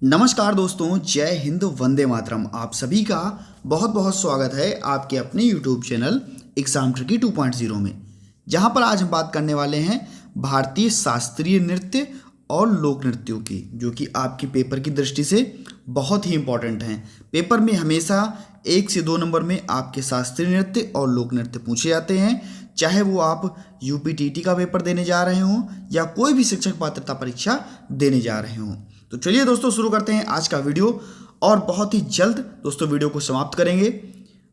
नमस्कार दोस्तों, जय हिंद, वंदे मातरम। आप सभी का बहुत बहुत स्वागत है आपके अपने YouTube चैनल एग्जाम ट्रिकी 2.0 में, जहां पर आज हम बात करने वाले हैं भारतीय शास्त्रीय नृत्य और लोक नृत्यों की, जो कि आपके पेपर की दृष्टि से बहुत ही इंपॉर्टेंट हैं। पेपर में हमेशा 1 से 2 नंबर में आपके शास्त्रीय नृत्य और लोक नृत्य पूछे जाते हैं, चाहे वो आप यूपीटीटी का पेपर देने जा रहे हों या कोई भी शिक्षक पात्रता परीक्षा देने जा रहे हों। तो चलिए दोस्तों, शुरू करते हैं आज का वीडियो और बहुत ही जल्द दोस्तों वीडियो को समाप्त करेंगे।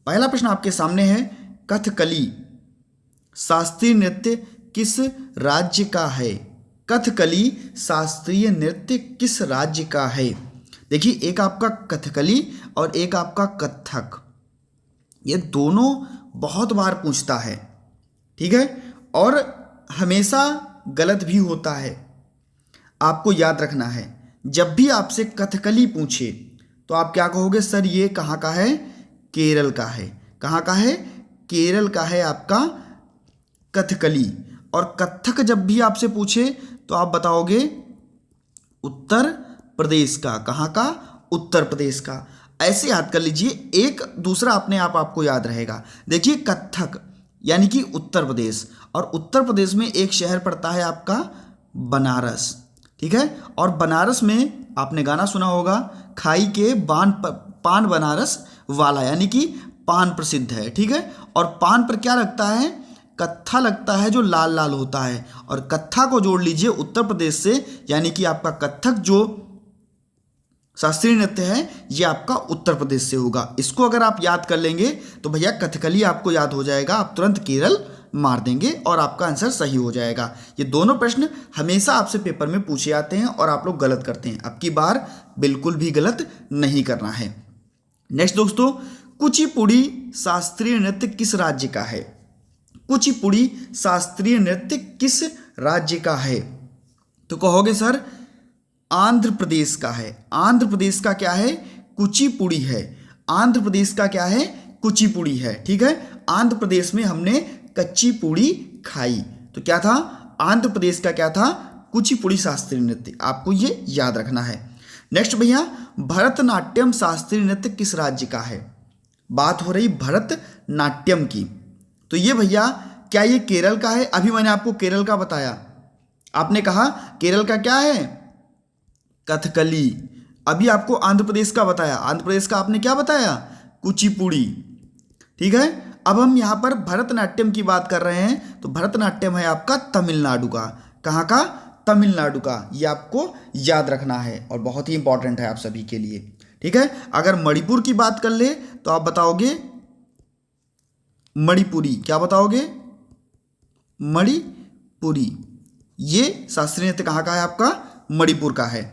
पहला प्रश्न आपके सामने है, कथकली शास्त्रीय नृत्य किस राज्य का है? कथकली शास्त्रीय नृत्य किस राज्य का है? देखिए, एक आपका कथकली और एक आपका कथक, ये दोनों बहुत बार पूछता है, ठीक है, और हमेशा गलत भी होता है। आपको याद रखना है, जब भी आपसे कथकली पूछे तो आप क्या कहोगे? सर ये कहाँ का है? केरल का है। कहाँ का है? केरल का है आपका कथकली। और कथक जब भी आपसे पूछे तो आप बताओगे उत्तर प्रदेश का। कहाँ का? उत्तर प्रदेश का। ऐसे याद कर लीजिए, एक दूसरा अपने आप आपको याद रहेगा। देखिए, कथक यानी कि उत्तर प्रदेश, और उत्तर प्रदेश में एक शहर पड़ता है आपका बनारस, ठीक है। और बनारस में आपने गाना सुना होगा, खाई के पान बनारस वाला, यानी कि पान प्रसिद्ध है, ठीक है। और पान पर क्या लगता है? कत्था लगता है, जो लाल लाल होता है। और कत्था को जोड़ लीजिए उत्तर प्रदेश से, यानी कि आपका कथक जो शास्त्रीय नृत्य है ये आपका उत्तर प्रदेश से होगा। इसको अगर आप याद कर लेंगे तो भैया कथकली आपको याद हो जाएगा, आप तुरंत केरल मार देंगे और आपका आंसर सही हो जाएगा। ये दोनों प्रश्न हमेशा आपसे पेपर में पूछे जाते हैं और आप लोग गलत करते हैं। अब की बार बिल्कुल भी गलत नहीं करना है। नेक्स्ट दोस्तों, कुचिपुड़ी शास्त्रीय नृत्य किस राज्य का है? कुचिपुड़ी शास्त्रीय नृत्य किस राज्य का है? तो कहोगे सर आंध्र प्रदेश का है। आंध्र प्रदेश का क्या है? कुचिपुड़ी है। आंध्र प्रदेश का क्या है? कुचिपुड़ी है, ठीक है। आंध्र प्रदेश में हमने कच्ची पूड़ी खाई, तो क्या था? आंध्र प्रदेश का क्या था? कुचिपुड़ी शास्त्रीय नृत्य। आपको ये याद रखना है। नेक्स्ट भैया, भरतनाट्यम शास्त्रीय नृत्य किस राज्य का है? बात हो रही भरतनाट्यम की, तो ये भैया क्या ये केरल का है? अभी मैंने आपको केरल का बताया, आपने कहा केरल का क्या है? कथकली। अभी आपको आंध्र प्रदेश का बताया, आंध्र प्रदेश का आपने क्या बताया? कुचिपुड़ी, ठीक है। अब हम यहाँ पर भरतनाट्यम की बात कर रहे हैं, तो भरतनाट्यम है आपका तमिलनाडु का। कहाँ का? तमिलनाडु का। ये आपको याद रखना है और बहुत ही इंपॉर्टेंट है आप सभी के लिए, ठीक है। अगर मणिपुर की बात कर ले तो आप बताओगे मणिपुरी। क्या बताओगे? मणिपुरी। ये शास्त्रीय नृत्य कहाँ का है? आपका मणिपुर का है।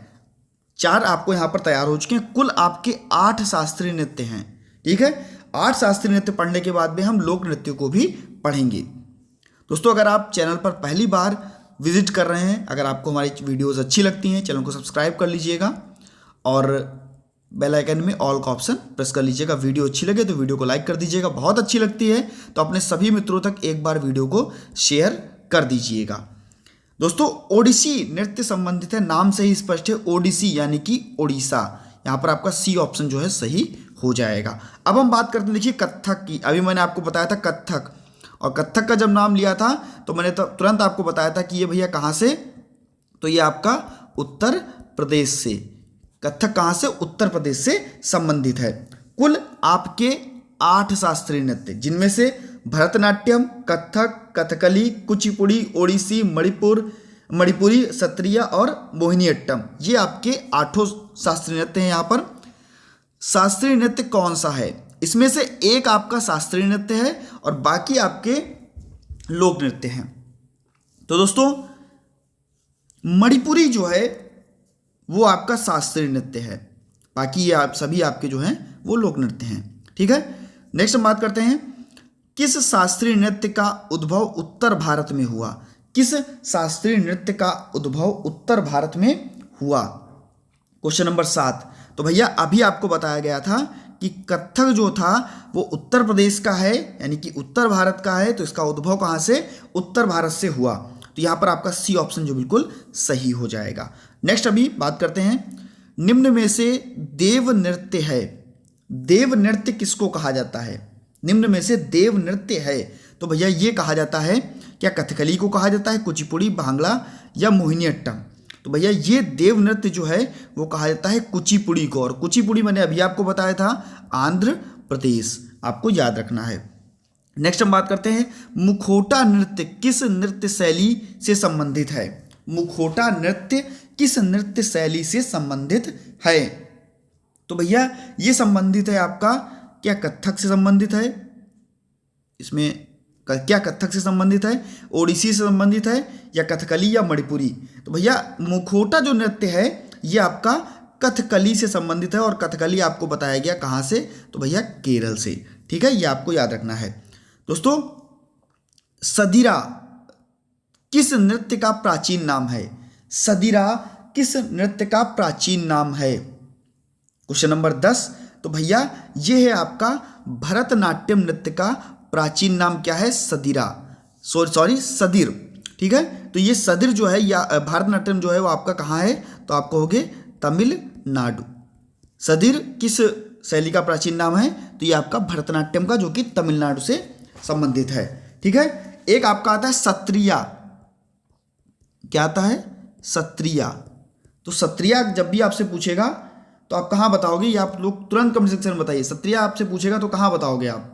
4 आपको यहाँ पर तैयार हो चुके हैं। कुल आपके 8 शास्त्रीय नृत्य हैं, ठीक है। 8 शास्त्रीय नृत्य पढ़ने के बाद में हम लोक नृत्य को भी पढ़ेंगे। दोस्तों, अगर आप चैनल पर पहली बार विजिट कर रहे हैं, अगर आपको हमारी वीडियोस अच्छी लगती हैं, चैनल को सब्सक्राइब कर लीजिएगा और बेल आइकन में ऑल का ऑप्शन प्रेस कर लीजिएगा। वीडियो अच्छी लगे तो वीडियो को लाइक कर दीजिएगा। बहुत अच्छी लगती है तो अपने सभी मित्रों तक एक बार वीडियो को शेयर कर दीजिएगा। दोस्तों, ओडिसी नृत्य संबंधित है, नाम से ही स्पष्ट है, ओडिसी यानी कि ओडिशा। यहाँ पर आपका सी ऑप्शन जो है सही हो जाएगा। अब हम बात करते हैं, देखिए कथक की। अभी मैंने आपको बताया था कथक, और कथक का जब नाम लिया था तो मैंने तुरंत आपको बताया था कि ये भैया कहाँ से? तो ये आपका उत्तर प्रदेश से। कथक कहाँ से? उत्तर प्रदेश से संबंधित है। कुल आपके 8 शास्त्रीय नृत्य, जिनमें से भरतनाट्यम, कथक, कथकली, कुचिपुड़ी, ओडिसी, मणिपुरी, सत्रिया और मोहिनीअट्टम, ये आपके 8 शास्त्रीय नृत्य हैं। यहाँ पर शास्त्रीय नृत्य कौन सा है? इसमें से एक आपका शास्त्रीय नृत्य है और बाकी आपके लोक नृत्य हैं। तो दोस्तों, मणिपुरी जो है वो आपका शास्त्रीय नृत्य है, बाकी ये आप सभी आपके जो हैं वो लोक नृत्य हैं, ठीक है। नेक्स्ट हम बात करते हैं, किस शास्त्रीय नृत्य का उद्भव उत्तर भारत में हुआ? किस शास्त्रीय नृत्य का उद्भव उत्तर भारत में हुआ? Question number 7। तो भैया अभी आपको बताया गया था कि कथक जो था वो उत्तर प्रदेश का है, यानी कि उत्तर भारत का है, तो इसका उद्भव कहाँ से? उत्तर भारत से हुआ। तो यहाँ पर आपका सी ऑप्शन जो बिल्कुल सही हो जाएगा। नेक्स्ट अभी बात करते हैं, निम्न में से देव नृत्य है, देव नृत्य किसको कहा जाता है? निम्न में से देव नृत्य है तो भैया ये कहा जाता है, क्या कथकली को कहा जाता है, कुचिपुड़ी, भांगड़ा या मोहिनीअट्टम? तो भैया ये देव नृत्य जो है वो कहा जाता है कुचिपुड़ी को, और कुचिपुड़ी मैंने अभी आपको बताया था आंध्र प्रदेश, आपको याद रखना है। नेक्स्ट हम बात करते हैं मुखौटा नृत्य किस नृत्य शैली से संबंधित है? मुखौटा नृत्य किस नृत्य शैली से संबंधित है? तो भैया ये संबंधित है आपका, क्या कथक से संबंधित है, इसमें क्या कथक से संबंधित है, ओडिसी से संबंधित है, या कथकली या मणिपुरी? तो भैया मुखौटा जो नृत्य है ये आपका कथकली से संबंधित है, और कथकली आपको बताया गया कहाँ से? तो भैया केरल से। ठीक है, ये आपको याद रखना है। दोस्तों सदिरा किस नृत्य का प्राचीन नाम है? सदिरा किस नृत्य का प्राचीन नाम है? Question number 10। तो भैया ये है आपका भरतनाट्यम नृत्य का प्राचीन नाम क्या है? सदिरा, सॉरी सदिर। ठीक है, तो ये सदिर जो है या भरतनाट्यम जो है वो आपका कहाँ है? तो आपको होगे तमिलनाडु। सदिर किस शैली का प्राचीन नाम है? तो ये आपका भरतनाट्यम का, जो कि तमिलनाडु से संबंधित है। ठीक है, एक आपका आता है सत्रिया। क्या आता है? सत्रिया। तो सत्रिया जब भी आपसे पूछेगा तो आप कहाँ बताओगे? ये आप लोग तुरंत कमेंट सेक्शन में बताइए। सत्रिया आपसे पूछेगा तो कहाँ बताओगे आप?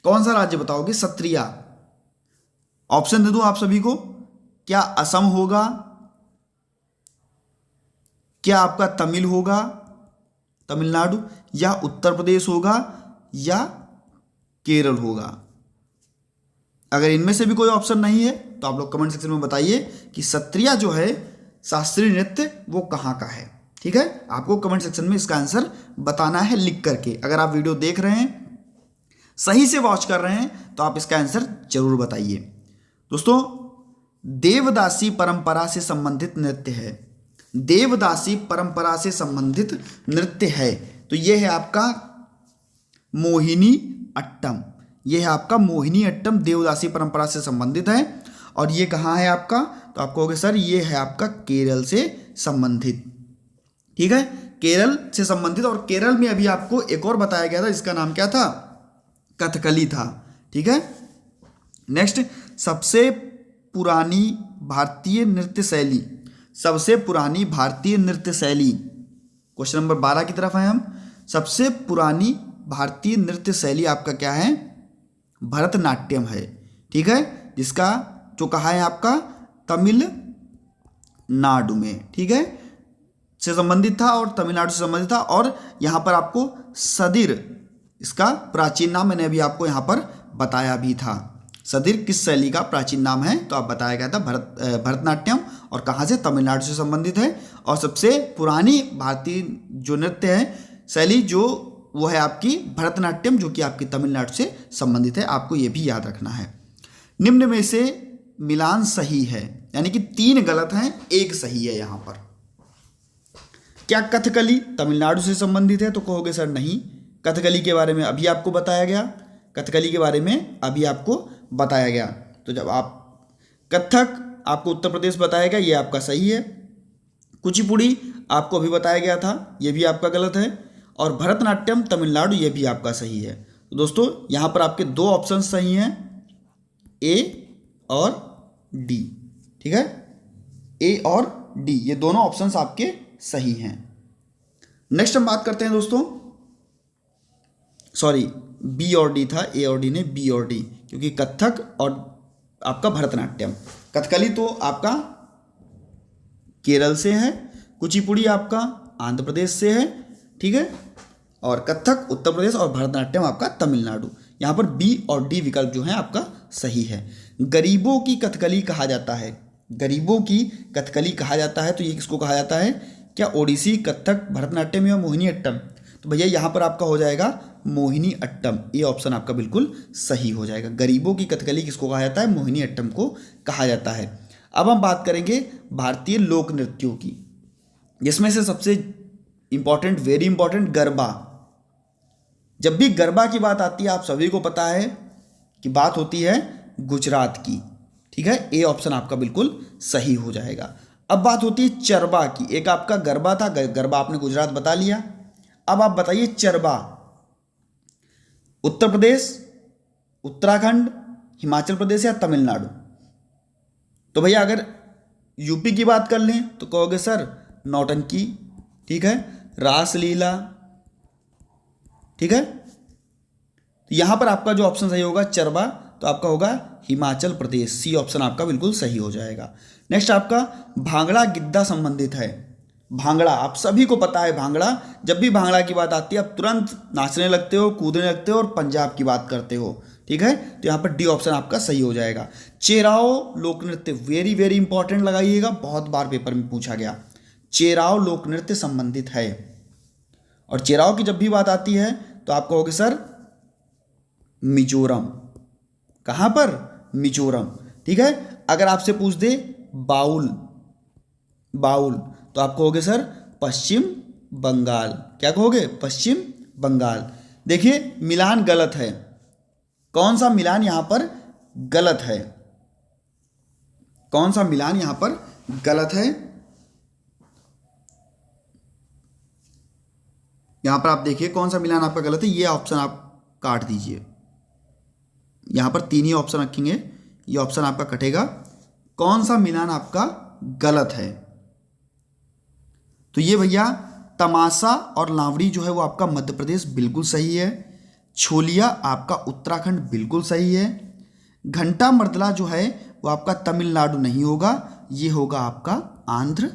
कौन सा राज्य बताओगे? सत्रिया। ऑप्शन दे दूं आप सभी को, क्या असम होगा, क्या आपका तमिल होगा, तमिलनाडु, या उत्तर प्रदेश होगा, या केरल होगा? अगर इनमें से भी कोई ऑप्शन नहीं है तो आप लोग कमेंट सेक्शन में बताइए कि सत्रिया जो है शास्त्रीय नृत्य वो कहाँ का है। ठीक है, आपको कमेंट सेक्शन में इसका आंसर बताना है लिख करके। अगर आप वीडियो देख रहे हैं, सही से वॉच कर रहे हैं, तो आप इसका आंसर जरूर बताइए। दोस्तों देवदासी परंपरा से संबंधित नृत्य है, देवदासी परंपरा से संबंधित नृत्य है, तो यह है आपका मोहिनी अट्टम। यह है आपका मोहिनी अट्टम, देवदासी परंपरा से संबंधित है। और ये कहाँ है आपका? तो आप कहोगे सर ये है आपका केरल से संबंधित। ठीक है, केरल से संबंधित। और केरल में अभी आपको एक और बताया गया था, इसका नाम क्या था? कथकली था। ठीक है, नेक्स्ट सबसे पुरानी भारतीय नृत्य शैली, सबसे पुरानी भारतीय नृत्य शैली। क्वेश्चन नंबर 12 की तरफ है हम। सबसे पुरानी भारतीय नृत्य शैली आपका क्या है? भरतनाट्यम है। ठीक है, जिसका जो कहा है आपका तमिलनाडु में, ठीक है, से संबंधित था और तमिलनाडु से संबंधित था। और यहाँ पर आपको सदिर, इसका प्राचीन नाम मैंने अभी आपको यहाँ पर बताया भी था। सदिर किस शैली का प्राचीन नाम है? तो आप बताया गया था भरतनाट्यम, और कहाँ से? तमिलनाडु से संबंधित है। और सबसे पुरानी भारतीय जो नृत्य है शैली जो वो है आपकी भरतनाट्यम, जो कि आपकी तमिलनाडु से संबंधित है। आपको ये भी याद रखना है। निम्न में से मिलान सही है, यानी कि 3 गलत हैं, 1 सही है यहाँ पर। क्या कथकली तमिलनाडु से संबंधित है? तो कहोगे सर नहीं, कथकली के बारे में अभी आपको बताया गया, कथकली के बारे में अभी आपको बताया गया। तो जब आप कथक आपको उत्तर प्रदेश बताया गया, ये आपका सही है। कुचिपुड़ी आपको अभी बताया गया था, ये भी आपका गलत है। और भरतनाट्यम तमिलनाडु, ये भी आपका सही है। तो दोस्तों यहाँ पर आपके 2 ऑप्शन सही हैं, ए और डी। ठीक है, ए और डी, ये दोनों ऑप्शंस आपके सही हैं। नेक्स्ट हम बात करते हैं दोस्तों, सॉरी बी और डी था, ए और डी ने बी और डी, क्योंकि कथक और आपका भरतनाट्यम। कथकली तो आपका केरल से है, कुचिपुड़ी आपका आंध्र प्रदेश से है। ठीक है, और कथक उत्तर प्रदेश और भरतनाट्यम आपका तमिलनाडु। यहाँ पर बी और डी विकल्प जो है आपका सही है। गरीबों की कथकली कहा जाता है, गरीबों की कथकली कहा जाता है, तो ये किसको कहा जाता है? क्या ओडिसी, कथक, भरतनाट्यम या मोहिनी अट्टम? तो भैया यहाँ पर आपका हो जाएगा मोहिनी अट्टम। ये ऑप्शन आपका बिल्कुल सही हो जाएगा। गरीबों की कथकली किसको कहा जाता है? मोहिनी अट्टम को कहा जाता है। अब हम बात करेंगे भारतीय लोक नृत्यों की, जिसमें से सबसे इंपॉर्टेंट, वेरी इंपॉर्टेंट, गरबा। जब भी गरबा की बात आती है, आप सभी को पता है कि बात होती है गुजरात की। ठीक है, ए ऑप्शन आपका बिल्कुल सही हो जाएगा। अब बात होती है चरबा की। एक आपका गरबा था, गरबा आपने गुजरात बता लिया। अब आप बताइए चरबा, उत्तर प्रदेश, उत्तराखंड, हिमाचल प्रदेश या तमिलनाडु। तो भैया अगर यूपी की बात कर लें तो कहोगे सर नौटंकी, ठीक है, रासलीला, ठीक है। तो यहां पर आपका जो ऑप्शन सही होगा चरबा, तो आपका होगा हिमाचल प्रदेश, सी ऑप्शन आपका बिल्कुल सही हो जाएगा। नेक्स्ट आपका भांगड़ा गिद्दा संबंधित है। भांगड़ा आप सभी को पता है, भांगड़ा, जब भी भांगड़ा की बात आती है आप तुरंत नाचने लगते हो, कूदने लगते हो और पंजाब की बात करते हो, ठीक है। तो यहाँ पर डी ऑप्शन आपका सही हो जाएगा। चेराओ लोक नृत्य, वेरी वेरी इंपॉर्टेंट लगाइएगा, बहुत बार पेपर में पूछा गया। चेराओ लोक नृत्य संबंधित है, और चेराओ की जब भी बात आती है तो आप कहोगे सर मिजोरम। कहाँ पर? मिजोरम, ठीक है। अगर आपसे पूछ दे बाउल, बाउल, तो आप कहोगे सर पश्चिम बंगाल। क्या कहोगे? पश्चिम बंगाल। देखिए मिलान गलत है, कौन सा मिलान यहां पर गलत है? कौन सा मिलान यहां पर गलत है? यहां पर आप देखिए कौन सा मिलान आपका गलत है, ये ऑप्शन आप काट दीजिए। यहां पर 3 ही ऑप्शन रखेंगे, ये ऑप्शन आपका कटेगा। कौन सा मिलान आपका गलत है? तो ये भैया तमाशा और लावड़ी जो है वो आपका मध्य प्रदेश बिल्कुल सही है। छोलिया आपका उत्तराखंड बिल्कुल सही है। घंटा मर्दला जो है वो आपका तमिलनाडु नहीं होगा, ये होगा आपका आंध्र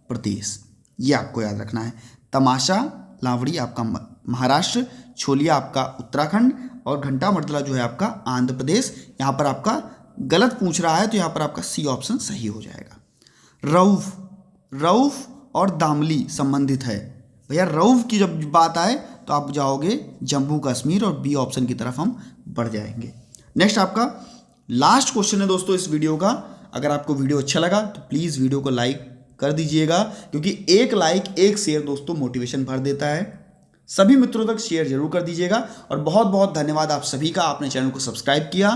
प्रदेश। ये आपको याद रखना है। तमाशा लावड़ी आपका महाराष्ट्र, छोलिया आपका उत्तराखंड और घंटा मर्दला जो है आपका आंध्र प्रदेश। यहाँ पर आपका गलत पूछ रहा है तो यहाँ पर आपका सी ऑप्शन सही हो जाएगा। रऊफ, रऊफ और दामली संबंधित है। भैया रऊफ की जब बात आए तो आप जाओगे जम्मू कश्मीर और बी ऑप्शन की तरफ हम बढ़ जाएंगे। नेक्स्ट आपका लास्ट क्वेश्चन है दोस्तों इस वीडियो का। अगर आपको वीडियो अच्छा लगा तो प्लीज़ वीडियो को लाइक कर दीजिएगा, क्योंकि एक लाइक एक शेयर दोस्तों मोटिवेशन भर देता है। सभी मित्रों तक शेयर जरूर कर दीजिएगा और बहुत बहुत धन्यवाद आप सभी का, आपने चैनल को सब्सक्राइब किया।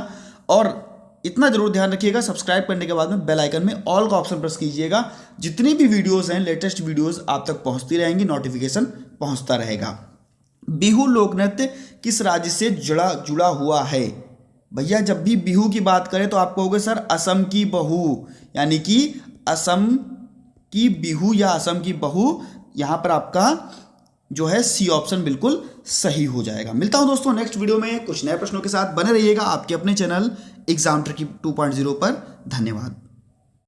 और इतना जरूर ध्यान रखिएगा, सब्सक्राइब करने के बाद में बेल आइकन में ऑल का ऑप्शन प्रेस कीजिएगा। जितनी भी वीडियोस हैं, लेटेस्ट वीडियोस आप तक पहुंचती रहेंगी, नोटिफिकेशन पहुंचता रहेगा। बिहू लोक नृत्य किस राज्य से जुड़ा हुआ है? भैया जब भी बिहू की बात करें तो आप कहोगे सर असम की बहू, यानी कि असम की बिहू या असम की बहू। यहां पर आपका जो है सी ऑप्शन बिल्कुल सही हो जाएगा। मिलता हूं दोस्तों नेक्स्ट वीडियो में कुछ नए प्रश्नों के साथ। बने रहिएगा आपके अपने चैनल एग्जाम ट्रिकी 2.0 पर। धन्यवाद।